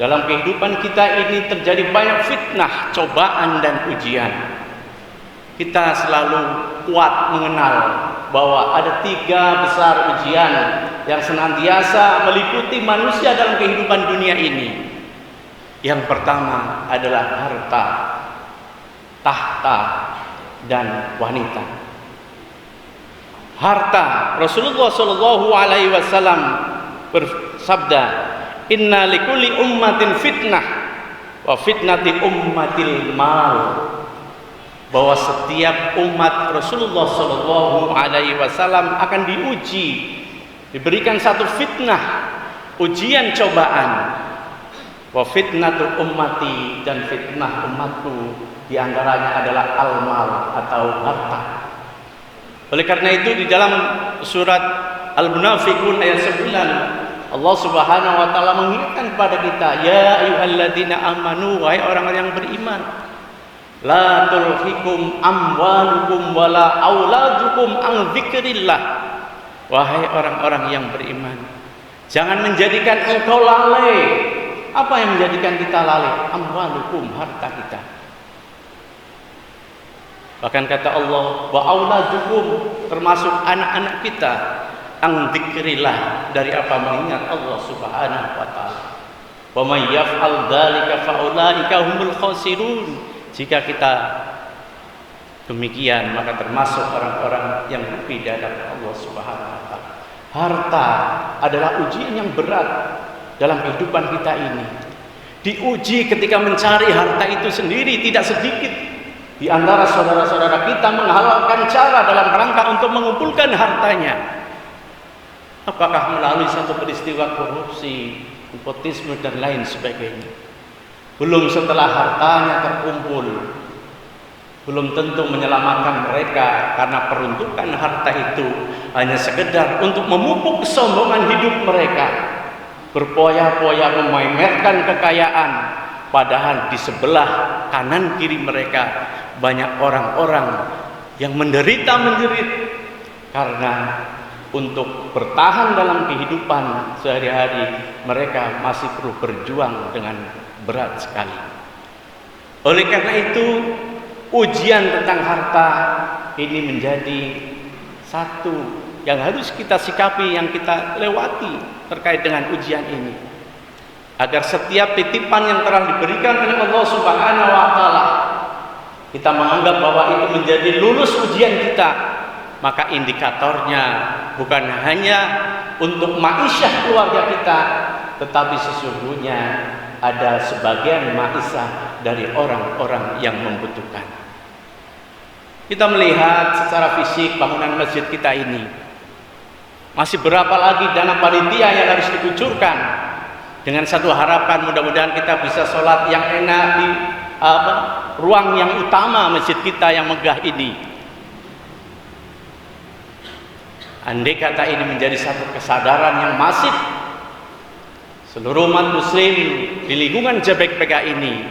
Dalam kehidupan kita ini terjadi banyak fitnah, cobaan dan ujian. Kita selalu kuat mengenal bahwa ada 3 besar ujian yang senantiasa meliputi manusia dalam kehidupan dunia ini. Yang pertama adalah harta, tahta, dan wanita. Harta, Rasulullah Shallallahu Alaihi Wasallam bersabda, Inna likulli ummatin fitnah wa fitnati ummatil mal. Bahwa setiap umat Rasulullah Shallallahu Alaihi Wasallam akan diuji, diberikan satu fitnah, ujian cobaan. Wa fitnatu ummati, dan fitnah umatku diantaranya adalah al-mal atau harta. Oleh karena itu di dalam surat Al-Munafiqun ayat 9 Allah Subhanahu wa taala mengingatkan kepada kita, ya ayyuhalladzina amanu, wahai orang yang beriman, la tulhikum amwalukum wala auladukum an dzikrillah. Wahai orang-orang yang beriman, jangan menjadikan engkau lalai. Apa yang menjadikan kita lalai? Amwalukum, harta kita. Bahkan kata Allah, wa auladukum, termasuk anak-anak kita, an dzikrillah, dari apa? Mengingat Allah Subhanahu wa taala. Wa may yaf'al dzalika fa ulaika humul khasirun. Jika kita demikian, maka termasuk orang-orang yang rugi dari Allah Subhanahu wa taala. Harta adalah ujian yang berat dalam kehidupan kita ini. Diuji ketika mencari harta itu sendiri. Tidak sedikit di antara saudara-saudara kita menghalalkan cara dalam rangka untuk mengumpulkan hartanya. Apakah melalui satu peristiwa korupsi, nepotisme, dan lain sebagainya. Belum setelah hartanya terkumpul, belum tentu menyelamatkan mereka, karena peruntukan harta itu hanya sekedar untuk memupuk kesombongan hidup mereka, berpoya-poya memamerkan kekayaan, padahal di sebelah kanan kiri mereka banyak orang-orang yang menderita-menjerit karena untuk bertahan dalam kehidupan sehari-hari mereka masih perlu berjuang dengan berat sekali. Oleh karena itu, ujian tentang harta ini menjadi satu yang harus kita sikapi, yang kita lewati terkait dengan ujian ini, agar setiap titipan yang telah diberikan oleh Allah Subhanahu wa taala kita menganggap bahwa itu menjadi lulus ujian kita, maka indikatornya bukan hanya untuk ma'isyah keluarga kita, tetapi sesungguhnya ada sebagian ma'isyah dari orang-orang yang membutuhkan. Kita melihat secara fisik bangunan masjid kita ini, masih berapa lagi dana panitia yang harus dikucurkan, dengan satu harapan mudah-mudahan kita bisa sholat yang enak di ruang yang utama masjid kita yang megah ini. Andai kata ini menjadi satu kesadaran yang masif seluruh umat muslim di lingkungan JBPK ini,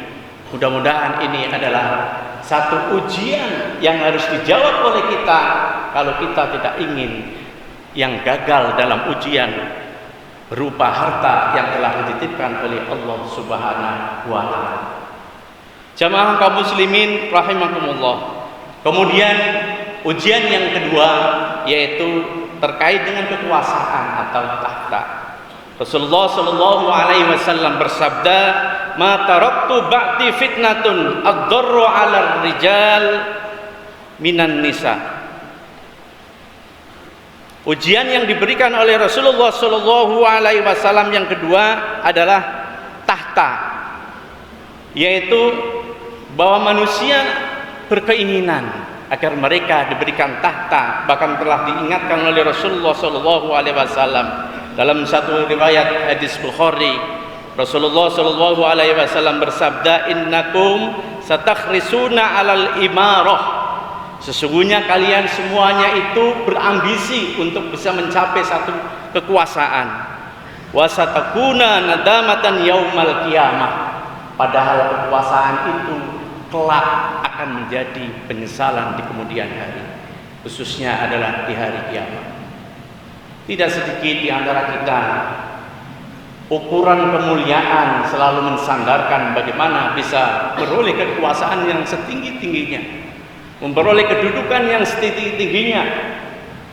mudah-mudahan ini adalah satu ujian yang harus dijawab oleh kita kalau kita tidak ingin yang gagal dalam ujian berupa harta yang telah dititipkan oleh Allah Subhanahu wa taala. Jamaah kaum muslimin rahimakumullah. Kemudian ujian yang kedua yaitu terkait dengan kekuasaan atau tahta. Rasulullah Shallallahu Alaihi Wasallam bersabda, "Ma taraktu ba'di fitnatun ad-darru 'alal rijal minan nisa." Ujian yang diberikan oleh Rasulullah Shallallahu Alaihi Wasallam yang kedua adalah tahta, yaitu bahwa manusia berkeinginan agar mereka diberikan tahta. Bahkan telah diingatkan oleh Rasulullah Shallallahu Alaihi Wasallam dalam satu riwayat hadis Bukhari, Rasulullah Shallallahu Alaihi Wasallam bersabda, "Innakum satakhrisuna 'alal imarah." Sesungguhnya kalian semuanya itu berambisi untuk bisa mencapai satu kekuasaan. Wa satakuna nadamatan yaumal qiyamah. Padahal kekuasaan itu kelak akan menjadi penyesalan di kemudian hari, khususnya adalah di hari kiamat. Tidak sedikit di antara kita ukuran kemuliaan selalu mensandarkan bagaimana bisa memperoleh kekuasaan yang setinggi-tingginya, memperoleh kedudukan yang setinggi-tingginya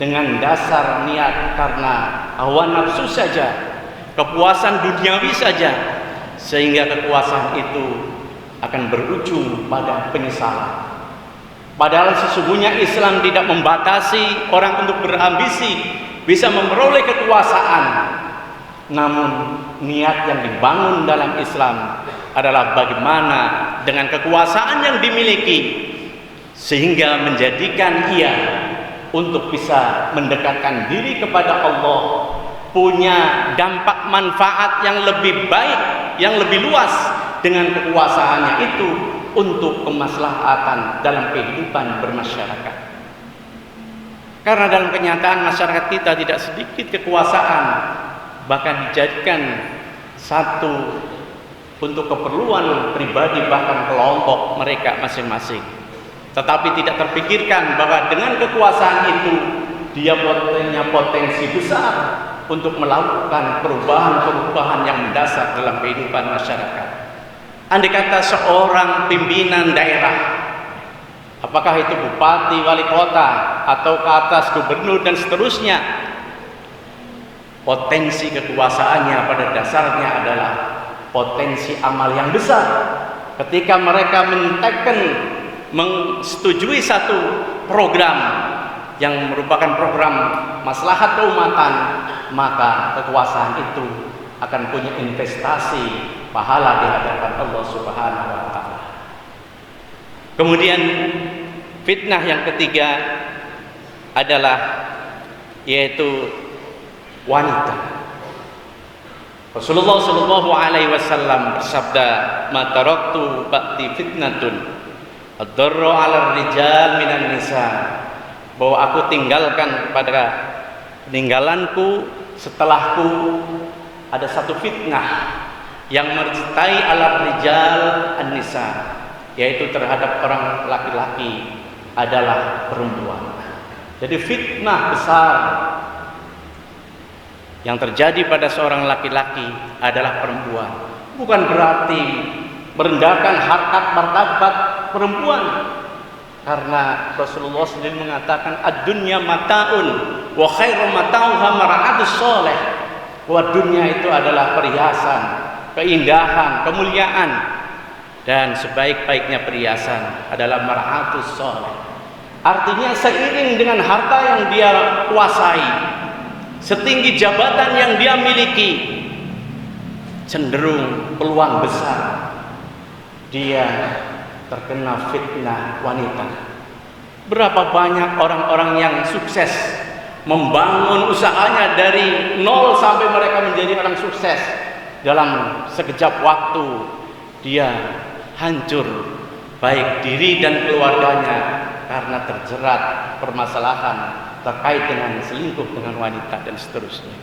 dengan dasar niat karena hawa nafsu saja, kepuasan duniawi saja, sehingga kekuasaan itu akan berujung pada penyesalan. Padahal sesungguhnya Islam tidak membatasi orang untuk berambisi bisa memperoleh kekuasaan. Namun niat yang dibangun dalam Islam adalah bagaimana dengan kekuasaan yang dimiliki sehingga menjadikan ia untuk bisa mendekatkan diri kepada Allah, punya dampak manfaat yang lebih baik, yang lebih luas dengan kekuasaannya itu untuk kemaslahatan dalam kehidupan bermasyarakat. Karena dalam kenyataan masyarakat kita tidak sedikit kekuasaan bahkan dijadikan satu untuk keperluan pribadi bahkan kelompok mereka masing-masing. Tetapi tidak terpikirkan bahwa dengan kekuasaan itu dia punya potensi besar untuk melakukan perubahan-perubahan yang mendasar dalam kehidupan masyarakat. Andai kata seorang pimpinan daerah, apakah itu bupati, wali kota, atau ke atas gubernur dan seterusnya, potensi kekuasaannya pada dasarnya adalah potensi amal yang besar. Ketika mereka menyetujui satu program yang merupakan program maslahat keumatan, maka kekuasaan itu akan punya investasi pahala di hadapan Allah Subhanahu wa taala. Kemudian fitnah yang ketiga adalah yaitu wanita. Rasulullah sallallahu alaihi wasallam bersabda, "Ma taraktu ba'di fitnatun ad-darru 'ala rijal minan nisa." Bahwa aku tinggalkan pada peninggalanku setelahku ada satu fitnah yang mercetai ala rijal an-nisa, yaitu terhadap orang laki-laki adalah perempuan. Jadi fitnah besar yang terjadi pada seorang laki-laki adalah perempuan. Bukan berarti merendahkan harkat martabat perempuan, karena Rasulullah sendiri mengatakan ad-dunya mataun wa khairu matauha mar'atus sholih. Bahwa dunia itu adalah perhiasan, keindahan, kemuliaan, dan sebaik-baiknya perhiasan adalah mar'atus sholih. Artinya seiring dengan harta yang dia kuasai, setinggi jabatan yang dia miliki, cenderung peluang besar dia terkena fitnah wanita. Berapa banyak orang-orang yang sukses membangun usahanya dari nol sampai mereka menjadi orang sukses, dalam sekejap waktu dia hancur baik diri dan keluarganya karena terjerat permasalahan terkait dengan selingkuh dengan wanita dan seterusnya.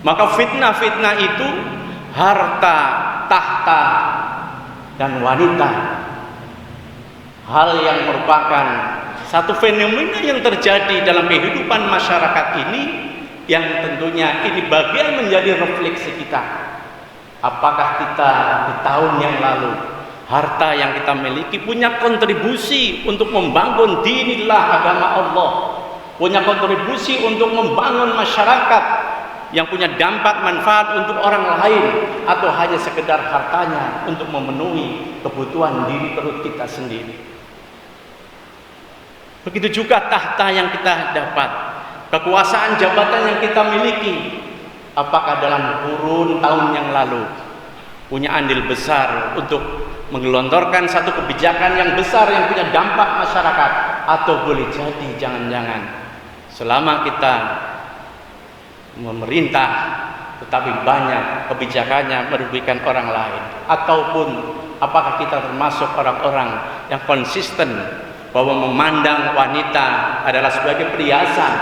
Maka fitnah-fitnah itu harta, tahta, dan wanita, hal yang merupakan satu fenomena yang terjadi dalam kehidupan masyarakat ini, yang tentunya ini bagian menjadi refleksi kita. Apakah kita di tahun yang lalu harta yang kita miliki punya kontribusi untuk membangun dinillah agama Allah, punya kontribusi untuk membangun masyarakat yang punya dampak manfaat untuk orang lain, atau hanya sekedar hartanya untuk memenuhi kebutuhan diri perut kita sendiri. Begitu juga tahta yang kita dapat, kekuasaan jabatan yang kita miliki, apakah dalam kurun tahun yang lalu punya andil besar untuk menggelontorkan satu kebijakan yang besar yang punya dampak masyarakat, atau boleh jadi jangan-jangan selama kita memerintah tetapi banyak kebijakannya merugikan orang lain, ataupun apakah kita termasuk orang-orang yang konsisten bahwa memandang wanita adalah sebagai perhiasan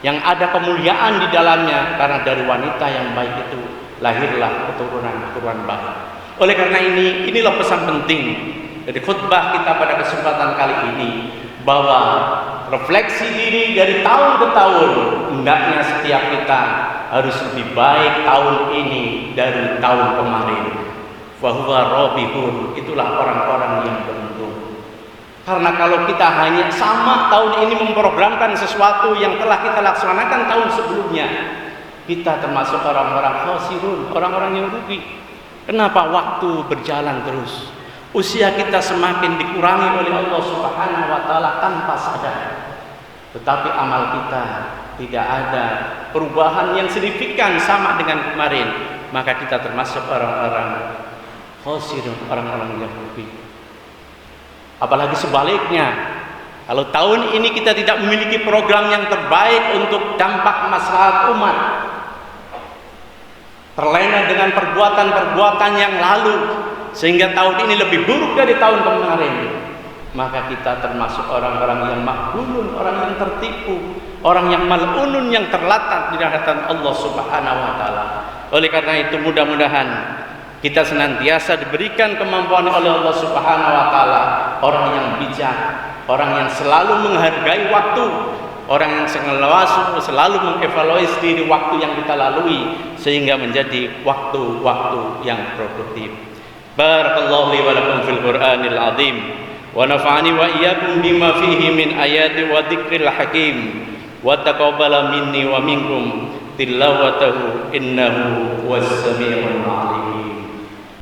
yang ada kemuliaan di dalamnya, karena dari wanita yang baik itu lahirlah keturunan-keturunan baik. Oleh karena inilah pesan penting dari khutbah kita pada kesempatan kali ini, bahwa refleksi diri dari tahun ke tahun, hendaknya setiap kita harus lebih baik tahun ini dari tahun kemarin. Fahuwa robihun, itulah orang-orang yang beruntung. Karena kalau kita hanya sama tahun ini memprogramkan sesuatu yang telah kita laksanakan tahun sebelumnya, kita termasuk orang-orang khosirun, orang-orang yang rugi. Kenapa? Waktu berjalan terus, usia kita semakin dikurangi oleh Allah Subhanahu wa Ta'ala tanpa sadar, tetapi amal kita tidak ada perubahan yang signifikan sama dengan kemarin, maka kita termasuk orang-orang khosirun, orang-orang yang rugi. Apalagi sebaliknya, kalau tahun ini kita tidak memiliki program yang terbaik untuk dampak maslahat umat, terlena dengan perbuatan-perbuatan yang lalu sehingga tahun ini lebih buruk dari tahun kemarin, maka kita termasuk orang-orang yang maghbunun, orang yang tertipu, orang yang mal'unun, yang terlatat di hadapan Allah Subhanahu wa Ta'ala. Oleh karena itu, mudah-mudahan kita senantiasa diberikan kemampuan oleh Allah Subhanahu wa Ta'ala, orang yang bijak, orang yang selalu menghargai waktu, orang yang selalu mengevaluasi diri waktu yang kita lalui sehingga menjadi waktu-waktu yang produktif. Barakallahu li wa lakum fil Qur'anil azim wa nafa'ani wa iyyakum bima fihi min ayati wa dzikril hakim wa taqabbala minni wa minkum tilawatahu innahu was samiul alim.